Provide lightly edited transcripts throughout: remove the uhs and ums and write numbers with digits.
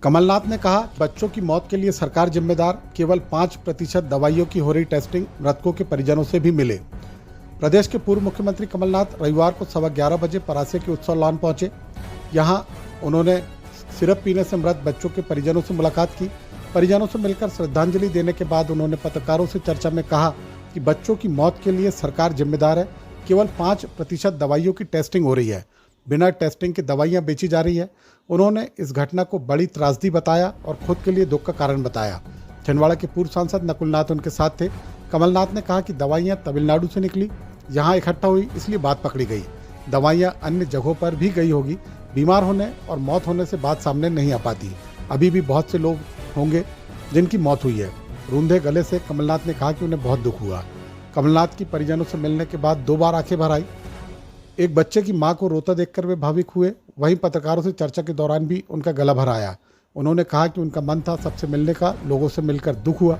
कमलनाथ ने कहा, बच्चों की मौत के लिए सरकार जिम्मेदार, केवल 5% दवाइयों की हो रही टेस्टिंग मृतकों के परिजनों से भी मिले। प्रदेश के पूर्व मुख्यमंत्री कमलनाथ रविवार को 11:15 बजे परासिया के उत्सव लॉन पहुंचे। यहां उन्होंने सिरप पीने से मृत बच्चों के परिजनों से मुलाकात की। परिजनों से मिलकर श्रद्धांजलि देने के बाद उन्होंने पत्रकारों से चर्चा में कहा कि बच्चों की मौत के लिए सरकार जिम्मेदार है, केवल 5% दवाइयों की टेस्टिंग हो रही है, बिना टेस्टिंग की दवाइयां बेची जा रही है। उन्होंने इस घटना को बड़ी त्रासदी बताया और खुद के लिए दुख का कारण बताया। छिंदवाड़ा के पूर्व सांसद नकुलनाथ उनके साथ थे। कमलनाथ ने कहा कि दवाइयां तमिलनाडु से निकली, यहां इकट्ठा हुई, इसलिए बात पकड़ी गई। दवाइयां अन्य जगहों पर भी गई होगी। बीमार होने और मौत होने से बात सामने नहीं आ पाती। अभी भी बहुत से लोग होंगे जिनकी मौत हुई है। रूंधे गले से कमलनाथ ने कहा कि उन्हें बहुत दुख हुआ। कमलनाथ की परिजनों से मिलने के बाद 2 बार आंखें भर आई। एक बच्चे की मां को रोता देखकर वे भावुक हुए। वहीं पत्रकारों से चर्चा के दौरान भी उनका गला भर आया। उन्होंने कहा कि उनका मन था सबसे मिलने का, लोगों से मिलकर दुख हुआ।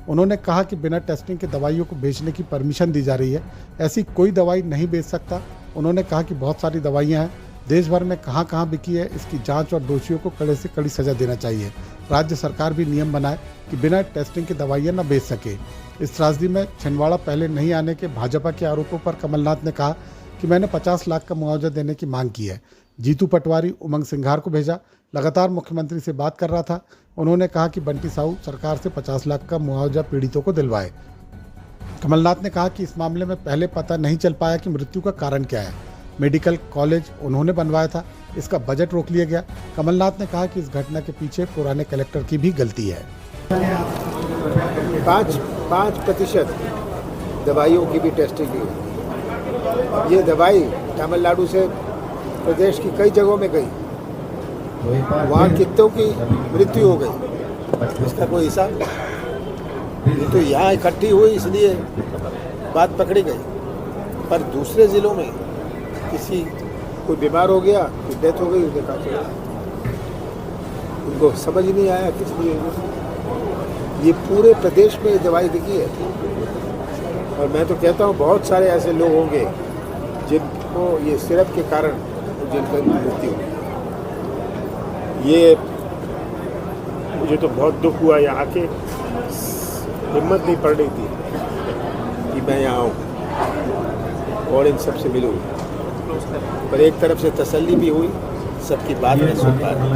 उन्होंने कहा कि बिना टेस्टिंग के दवाइयों को बेचने की परमिशन दी जा रही है, ऐसी कोई दवाई नहीं बेच सकता। उन्होंने कहा कि बहुत सारी दवाइयां हैं, देश भर में कहां कहां बिकी है, इसकी जांच और दोषियों को कड़े से कड़ी सजा देना चाहिए। राज्य सरकार भी नियम बनाए कि बिना टेस्टिंग की दवाइयां न बेच सके। इस त्रासदी में छिंदवाड़ा पहले नहीं आने के भाजपा के आरोपों पर कमलनाथ ने कहा कि मैंने 50 लाख का मुआवजा देने की मांग की है। जीतू पटवारी उमंग सिंघार को भेजा, लगातार मुख्यमंत्री से बात कर रहा था। उन्होंने कहा कि बंटी साहू सरकार से 50 लाख का मुआवजा पीड़ितों को दिलवाए। कमलनाथ ने कहा कि इस मामले में पहले पता नहीं चल पाया कि मृत्यु का कारण क्या है। मेडिकल कॉलेज उन्होंने बनवाया था, इसका बजट रोक लिया गया। कमलनाथ ने कहा कि इस घटना के पीछे पुराने कलेक्टर की भी गलती है। 5% दवाइयों की भी टेस्टिंग की। ये दवाई तमिलनाडु से प्रदेश की कई जगहों में गई, वहाँ कितनों की मृत्यु हो गई, इसका कोई हिसाब नहीं। ये तो यहाँ इकट्ठी हुई इसलिए बात पकड़ी गई, पर दूसरे ज़िलों में किसी कोई बीमार हो गया, डेथ हो गई, उन्हें कहा चला, उनको समझ नहीं आया किस लिए। ये पूरे प्रदेश में ये दवाई बिकी है और मैं तो कहता हूँ बहुत सारे ऐसे लोग होंगे जिनको ये सिरप के कारण जिनका मृत्यु हुई। ये मुझे तो बहुत दुख हुआ, यहाँ के हिम्मत नहीं पड़ रही थी कि मैं यहाँ आऊँ और इन सब से मिलूँ, पर एक तरफ से तसल्ली भी हुई, सबकी बात नहीं सुन पा रही।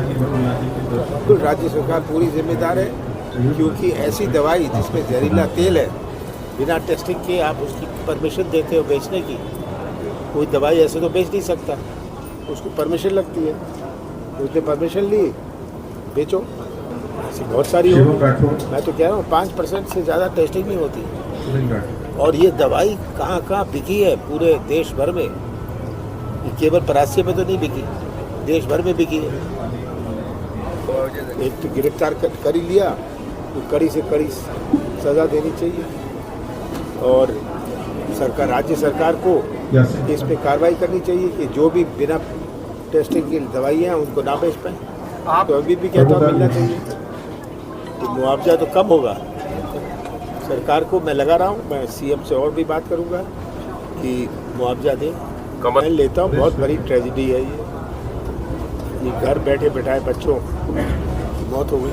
तो राज्य सरकार पूरी जिम्मेदार है, क्योंकि ऐसी दवाई जिसमें जहरीला तेल है, बिना टेस्टिंग के आप उसकी परमिशन देते हो बेचने की। कोई दवाई ऐसे तो बेच नहीं सकता, उसको परमिशन लगती है, उसने परमिशन ली, बेचो। ऐसी बहुत सारी हो। मैं तो कह रहा हूँ 5% से ज़्यादा टेस्टिंग नहीं होती। और ये दवाई कहाँ कहाँ बिकी है पूरे देश भर में, ये केवल परासिया में तो नहीं बिकी, देश भर में बिकी है। एक तो गिरफ्तार कर ही लिया, तो कड़ी से कड़ी सज़ा देनी चाहिए और सरकार, राज्य सरकार को इस पे कार्रवाई करनी चाहिए कि जो भी बिना टेस्टिंग की दवाइयाँ हैं उनको ना बेच पाए। तो अभी भी कहता हूँ मिलना चाहिए। तो मुआवजा तो कम होगा, सरकार को मैं लगा रहा हूँ, मैं सीएम से और भी बात करूँगा कि मुआवजा दें। मैं लेता हूँ, बहुत बड़ी ट्रेजिडी है ये घर बैठे बैठाए बच्चों की मौत हो गई,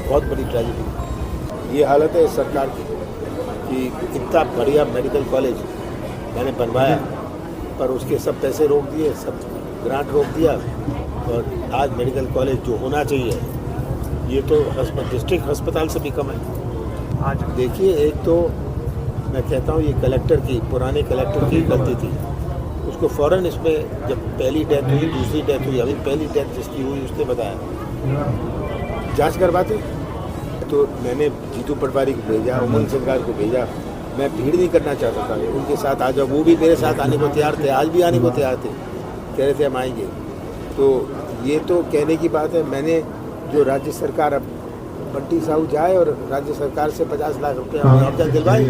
बहुत बड़ी ट्रेजिडी। ये हालत है इस सरकार की कि इतना बढ़िया मेडिकल कॉलेज मैंने बनवाया, पर उसके सब पैसे रोक दिए, सब ग्रांट रोक दिया, और आज मेडिकल कॉलेज जो होना चाहिए ये तो डिस्ट्रिक्ट अस्पताल से भी कम है। आज देखिए, एक तो मैं कहता हूँ ये कलेक्टर की, पुराने कलेक्टर की गलती थी। उसको फ़ौरन इसमें जब पहली डेथ हुई, दूसरी डेथ हुई, अभी पहली डेथ जिसकी हुई उसने बताया जांच करवाते। तो मैंने जीतू पटवारी को भेजा, उमंग सिंघार को भेजा। मैं भीड़ नहीं करना चाहता था, उनके साथ आ जाओ, वो भी मेरे साथ आने को तैयार थे, आज भी आने को तैयार थे, कह रहे थे हम आएंगे। तो ये तो कहने की बात है। मैंने जो राज्य सरकार, अब बंटी साहू जाए और राज्य सरकार से 50 लाख रुपये मुआवजा दिलवाए।